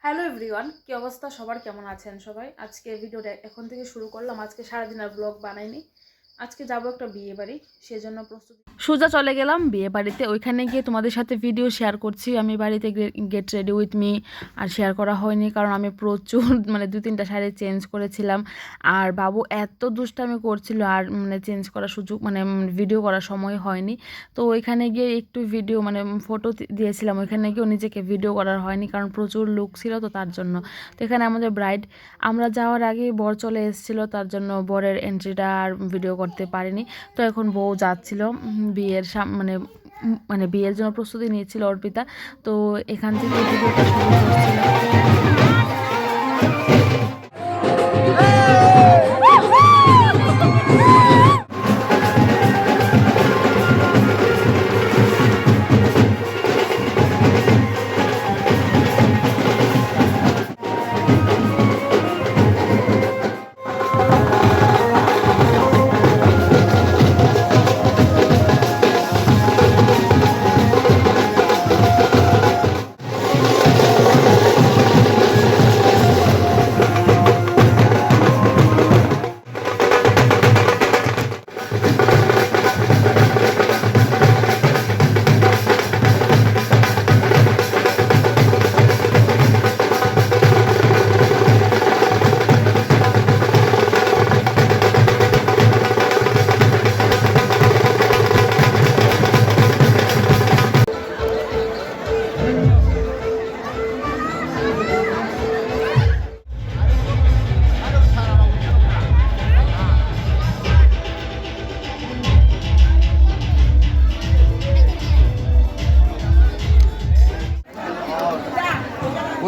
Hello everyone, কি অবস্থা সবার? কেমন আছেন সবাই? আজকে ভিডিওটা এখন থেকে শুরু করলাম। আজকে সারাদিন আর ব্লগ বানাইনি। আজকে যাবো একটা বিয়ে বাড়ি, সেজন্য প্রস্তুতি সোজা চলে গেলাম বিয়ে বাড়িতে। ওইখানে গিয়ে তোমাদের সাথে ভিডিও শেয়ার করছি। আমি বাড়িতে গেট রেডি উইথ মি আর শেয়ার করা হয়নি, কারণ আমি প্রচুর মানে 2-3টা শাড়ি চেঞ্জ করেছিলাম। আর বাবু এত দুষ্টামি করছিল, আর চেঞ্জ করার সুযোগ ভিডিও করার সময় হয়নি। তো ওইখানে গিয়ে একটু ভিডিও ফটো দিয়েছিলাম। ওইখানে গিয়েও নিজেকে ভিডিও করার হয়নি, কারণ প্রচুর লুক ছিল তো তার জন্য। তো এখানে আমাদের ব্রাইড, আমরা যাওয়ার আগে বর চলে এসেছিলো, তার জন্য বরের এন্ট্রিটা আর ভিডিও করতে পারিনি। তো এখন বউ যাচ্ছিল বিয়ের বিয়ের জন্য প্রস্তুতি নিয়েছিল অর্পিতা। তো এখান থেকে ভিডিওটা শুরু করছিলাম।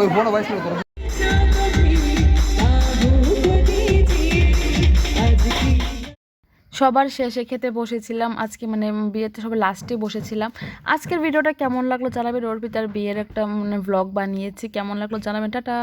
ওই ফোন ভাই ছিল তোর। সবার শেষে খেতে বসেছিলাম আজকে, বিয়েতে সবাই লাস্টে বসেছিলাম। আজকের ভিডিওটা কেমন লাগলো জানাবেন। অর্পিতার বিয়ের একটা ব্লগ বানিয়েছি, কেমন লাগলো জানাবেন। টাটা।